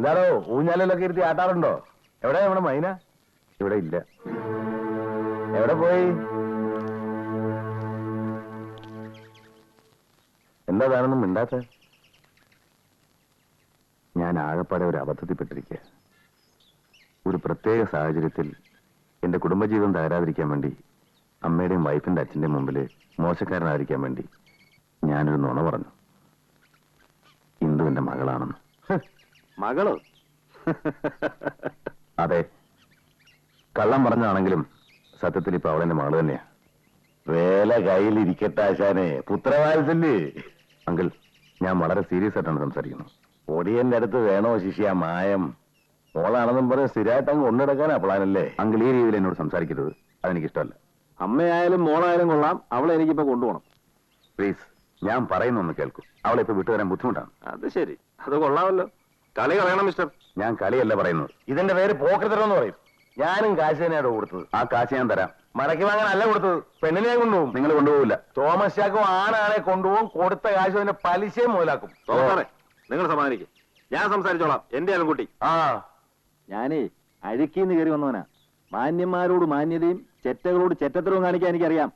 എന്താണോ ഊഞ്ഞാലിലൊക്കെ ഇരുത്തി ആട്ടാറുണ്ടോ? എവിടെ നമ്മുടെ മൈന? ഇവിടെ ഇല്ല. എവിടെ പോയി? എന്താ താനൊന്നും മിണ്ടാത്ത? ഞാൻ ആകപ്പാടെ ഒരു അബദ്ധത്തിൽപ്പെട്ടിരിക്കുക. ഒരു പ്രത്യേക സാഹചര്യത്തിൽ എന്റെ കുടുംബജീവിതം തകരാതിരിക്കാൻ വേണ്ടി അമ്മയുടെയും വൈഫിന്റെ അച്ഛന്റെയും മുമ്പിൽ മോശക്കാരനായിരിക്കാൻ വേണ്ടി ഞാനൊരു നുണ പറഞ്ഞു. ഇന്ദുവിന്റെ മകളാണെന്ന്. മകളോ? അതെ, കള്ളം പറഞ്ഞാണെങ്കിലും സത്യത്തിൽ ഇപ്പൊ അവളെന്റെ മകള് തന്നെയാ. വേല കയ്യിലിരിക്കട്ടെ ആശാനെ, പുത്രവാത്സല്യേ. അങ്കിൾ, ഞാൻ വളരെ സീരിയസ് ആയിട്ടാണ് സംസാരിക്കുന്നത്. ഒടിയന്റെ അടുത്ത് വേണോ ശിഷ്യ മായം? മോളാണെന്നും പറഞ്ഞ് സ്ഥിരമായിട്ട് അങ്ങ് കൊണ്ടെടുക്കാനാ പ്ലാനല്ലേ? അങ്കിൾ, ഈ രീതിയിൽ എന്നോട് സംസാരിക്കരുത്, അതെനിക്കിഷ്ടമല്ല. അമ്മയായാലും മോളായാലും കൊള്ളാം, അവളെ എനിക്കിപ്പോ കൊണ്ടുപോകണം. പ്ലീസ്, ഞാൻ പറയുന്നൊന്ന് കേൾക്കും. അവളെ ഇപ്പൊ വിട്ടുതരാൻ ബുദ്ധിമുട്ടാണ്. അത് ശരി, അത് കൊള്ളാമല്ലോ. കളി കളയണം മിസ്റ്റർ. ഞാൻ കളിയല്ല പറയുന്നത്, ഇതിന്റെ പേര് പോക്കറ്റെന്ന് പറയും. ഞാനും കാശ് തന്നെയാണോ കൊടുത്തത്? ആ കാശ് ഞാൻ തരാം. മടക്കി വാങ്ങാനല്ല കൊടുത്തത്, പെണ്ണിനെ കൊണ്ടുപോകും. നിങ്ങൾ കൊണ്ടുപോകില്ല. തോമസ് ചാക്കും ആണാണെ കൊണ്ടുപോകും. കൊടുത്ത കാശ് അതിന്റെ പലിശയും മുതലാക്കും. തോമസാറേ, നിങ്ങൾ സമാധാനിക്കും, ഞാൻ സംസാരിച്ചോളാം. എന്റെ ആൺകുട്ടി. ആ, ഞാനേ അഴുക്കീന്ന് കയറി വന്നവനാ. മാന്യന്മാരോട് മാന്യതയും ചെറ്റകളോട് ചെറ്റത്തരവും കാണിക്കാൻ എനിക്കറിയാം.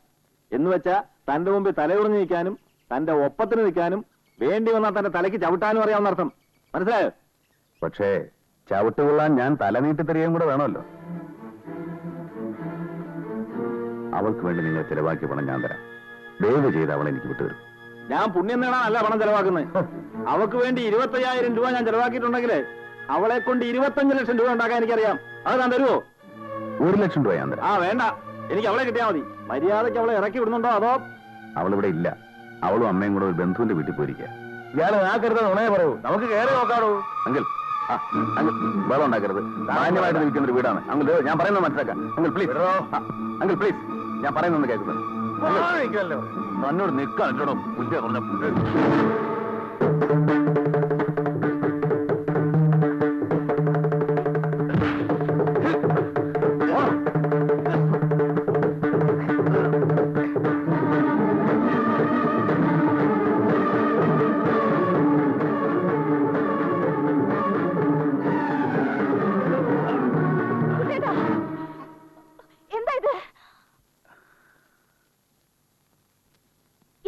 എന്ന് വെച്ചാ തന്റെ മുമ്പിൽ തലയുറഞ്ഞു നിൽക്കാനും തന്റെ ഒപ്പത്തിന് നിൽക്കാനും വേണ്ടി വന്നാൽ തന്റെ തലയ്ക്ക് ചവിട്ടാനും അറിയാവുന്ന അർത്ഥം. മനസ്സിലായോ? പക്ഷേ ചവിട്ടുകൊള്ളാൻ ഞാൻ തലനീട്ടി തരികയും കൂടെ വേണമല്ലോ. അവൾക്ക് വേണ്ടി നിങ്ങൾ ചെലവാക്കിയ പണം ഞാൻ തരാം. ദയവ് ചെയ്ത് അവളെ എനിക്ക് വിട്ടുതരും. ഞാൻ പുണ്യം നേടാനല്ല പണം ചെലവാക്കുന്നത്. അവൾക്ക് വേണ്ടി 25,000 രൂപ ഞാൻ ചെലവാക്കിയിട്ടുണ്ടെങ്കിൽ അവളെ കൊണ്ട് 25 ലക്ഷം രൂപ ഉണ്ടാക്കാൻ എനിക്കറിയാം. അത് ഞാൻ തരുമോ? 1 ലക്ഷം രൂപ ഞാൻ തരാം. ആ വേണ്ട, എനിക്ക് അവളെ കിട്ടിയാൽ മതി. മര്യാദയ്ക്ക് അവളെ ഇറക്കി വിടുന്നുണ്ടോ അതോ? അവളിവിടെ ഇല്ല. അവളും അമ്മയും കൂടെ ഒരു ബന്ധുവിന്റെ വീട്ടിൽ പോയിരിക്കുക. ഇയാൾ നാക്കരുത്, നുണയെ പറയൂ. നമുക്ക് കയറി നോക്കാടോ. അങ്കിൾ, വെള്ളം ഉണ്ടാക്കരുത്. മാന്യമായിട്ട് നിൽക്കുന്ന ഒരു വീടാണ്. അങ്കിൾ, ഞാൻ പറയുന്നത് മനസ്സിലാക്കാം. അങ്കിൾ പ്ലീസ്, അങ്കിൾ പ്ലീസ്, ഞാൻ പറയുന്നത് കേൾക്കുന്നത്. തന്നോട് നിൽക്കാൻ അല്ലടോ പുല്ല് പറഞ്ഞ.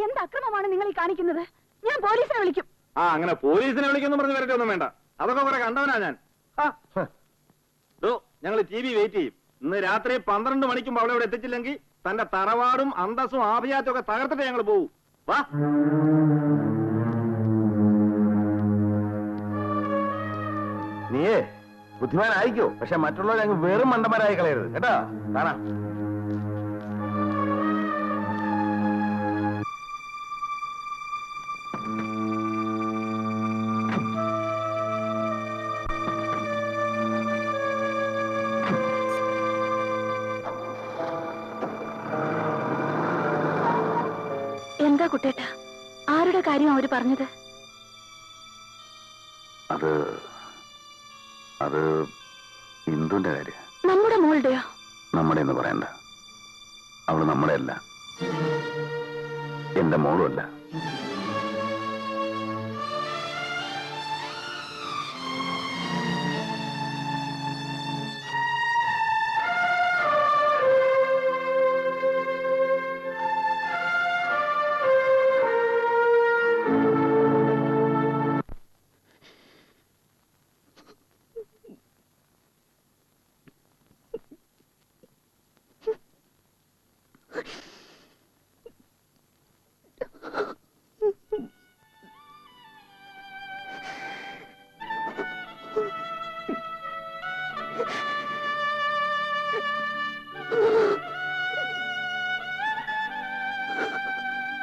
എന്ത് അക്രമമാണ് നിങ്ങൾ ഈ കാണിക്കുന്നത്? ഞാൻ പോലീസിനെ വിളിക്കും. ആ, അങ്ങനെ പോലീസിനെ വിളിക്കുന്നു പറഞ്ഞ് വരട്ടെ, ഒന്നും വേണ്ട. അതൊക്കെ കുറെ കണ്ടവനാ ഞാൻ. ഞങ്ങൾ TV വെയിറ്റ് ചെയ്യും. ഇന്ന് രാത്രി 12 മണിക്കും അവളെ ഇവിടെ എത്തിച്ചില്ലെങ്കിൽ തന്റെ തറവാടും അന്തസ്സും ആഭിയാത്തും ഒക്കെ തകർത്തിട്ട് ഞങ്ങൾ പോവും. വാ. നീയേ ബുദ്ധിമാനായിക്കോ, പക്ഷെ മറ്റുള്ളവരെ അങ്ങ് വെറും മണ്ടന്മാരായി കളയരുത് കേട്ടാ. കാണാം. എന്താ കുട്ടേട്ട, ആരുടെ കാര്യം അവര് പറഞ്ഞത്? അത് ഇന്ദുന്റെ കാര്യം. നമ്മുടെ മോളുടെയോ? നമ്മുടെ എന്ന് പറയണ്ട. അവള് നമ്മുടെ അല്ല, എന്റെ മോളും അല്ല.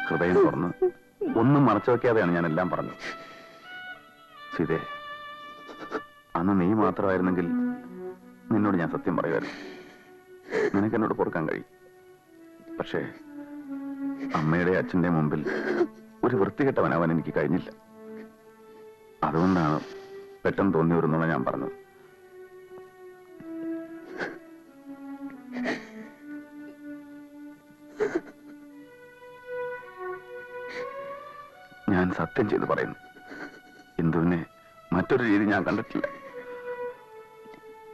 ഹൃദയം തുറന്ന് ഒന്നും മറച്ചു വെക്കാതെയാണ് ഞാൻ എല്ലാം പറഞ്ഞത്. സീതേ, അന്ന് നീ മാത്രമായിരുന്നെങ്കിൽ നിന്നോട് ഞാൻ സത്യം പറയുമായിരുന്നു. നിനക്ക് എന്നോട് പൊറുക്കാൻ കഴിയും. പക്ഷേ അമ്മയുടെ അച്ഛന്റെ മുമ്പിൽ ഒരു വൃത്തികെട്ടവനാവാൻ എനിക്ക് കഴിഞ്ഞില്ല. അതുകൊണ്ടാണ് പെട്ടെന്ന് തോന്നി വരുന്നുള്ള ഞാൻ പറഞ്ഞത്. ഞാൻ സത്യം ചെയ്ത് പറയുന്നു, ഇന്ദുവിനെ മറ്റൊരു രീതി ഞാൻ കണ്ടിട്ടില്ല.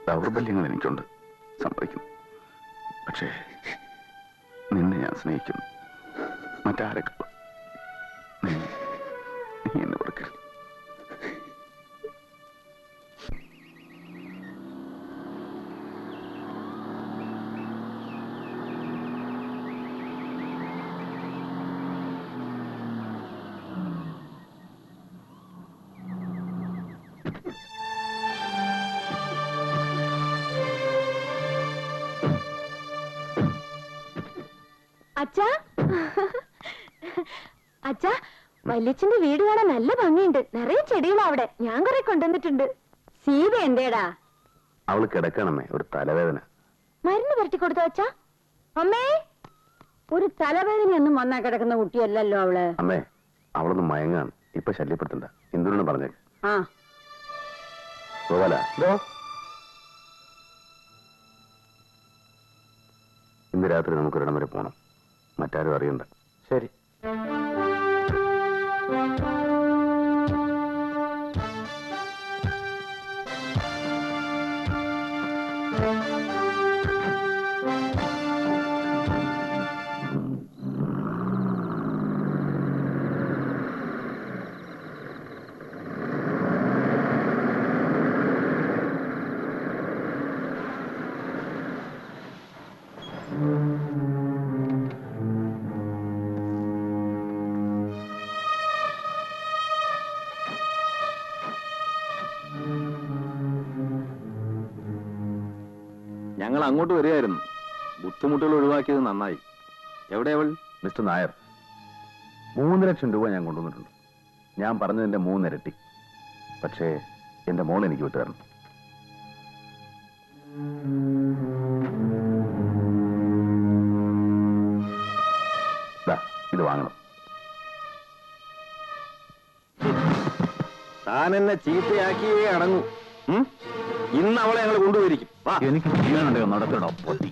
ദൗർബല്യങ്ങൾ എനിക്കുണ്ട്, സമ്മതിക്കുന്നു. പക്ഷേ നിന്നെ ഞാൻ സ്നേഹിക്കുന്നു, മറ്റാരെക്കാളും. നീ എന്നെ വെറുക്കരുത്. അച്ഛാ, അച്ഛാ, വല്യച്ഛന്റെ വീട് കാണാൻ നല്ല ഭംഗിയുണ്ട്. നിറയെ ചെടികളാ അവിടെ. ഞാൻ കുറെ കൊണ്ടുവന്നിട്ടുണ്ട്. സീത എന്തേടാ? അവള് കിടക്കണമേ, ഒരു തലവേദന. മരുന്ന് പുരട്ടി കൊടുത്തോ അച്ഛാ? അമ്മേ, ഒരു തലവേദനയൊന്നും വന്നാ കിടക്കുന്ന കുട്ടിയല്ലല്ലോ അവള്. അമ്മേ, അവളൊന്ന് മയങ്ങാണ്, ഇപ്പൊ ശല്യപ്പെടുത്തണ്ട. എന്തുകൊണ്ടെന്ന് പറഞ്ഞേക്ക്. ആ, ഗോപാല, ഇന്ന് രാത്രി നമുക്കൊരിടം വരെ പോണം. മറ്റാരും അറിയണ്ട. ശരി. ഞങ്ങൾ അങ്ങോട്ട് വരികയായിരുന്നു. ബുദ്ധിമുട്ടുകൾ ഒഴിവാക്കിയത് നന്നായി. എവിടെ അവൾ? മിസ്റ്റർ നായർ, 3 ലക്ഷം രൂപ ഞാൻ കൊണ്ടുവന്നിട്ടുണ്ട്. ഞാൻ പറഞ്ഞതിന്റെ 3 ഇരട്ടി. പക്ഷേ എന്റെ മോൾ എനിക്ക് വിട്ടുതരണം. ദാ, ഇത് വാങ്ങണം. താൻ എന്നെ ചീത്തയാക്കിയേ അടങ്ങൂ. ഇന്ന് അവളെ ഞങ്ങൾ കൊണ്ടുപോയിരിക്കും. എനിക്ക് ചെയ്യാനുണ്ടോ? നടത്തണോ? പൊട്ടി.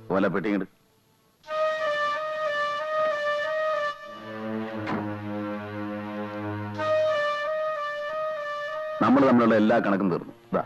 പോലെ പെട്ടിങ്ങട്. നമ്മൾ തമ്മിലുള്ള എല്ലാ കണക്കും തീർന്നു. ഇതാ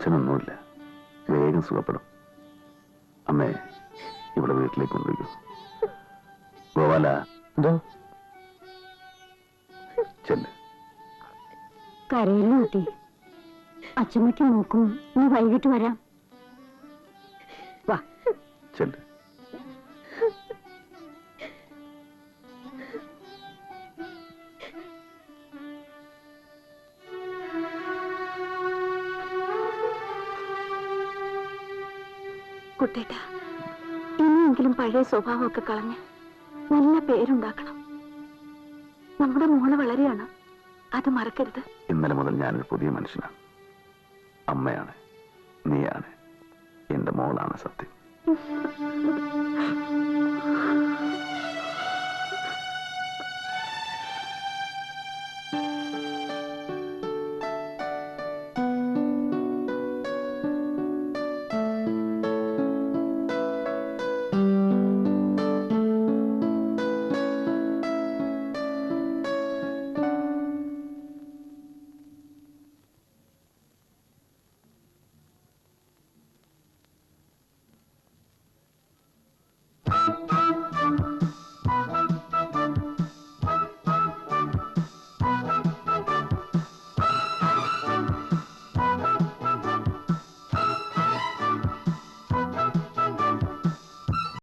അച്ഛനൊന്നുമില്ല, വേഗം സുഖപ്പെടും. അമ്മേ, ഇവിടെ വീട്ടിലേക്ക് കൊണ്ടുപോയിക്കോ. ഗോപാല, എന്തോ ചെല്ല്. കരയിലും കുട്ടി, അച്ഛമ്മയ്ക്ക് നോക്കും. നീ വൈകിട്ട് വരാം. വാ. ചെല്ല്. കുട്ടേട്ട, ഇനിയെങ്കിലും പഴയ സ്വഭാവമൊക്കെ കളഞ്ഞ് നല്ല പേരുണ്ടാക്കണം. നമ്മുടെ മോള് വളരെയാണ്, അത് മറക്കരുത്. ഇന്നലെ മുതൽ ഞാനൊരു പുതിയ മനുഷ്യനാണ്. അമ്മയാണ്, നീയാണ്, എന്റെ മോളാണ് സത്യം.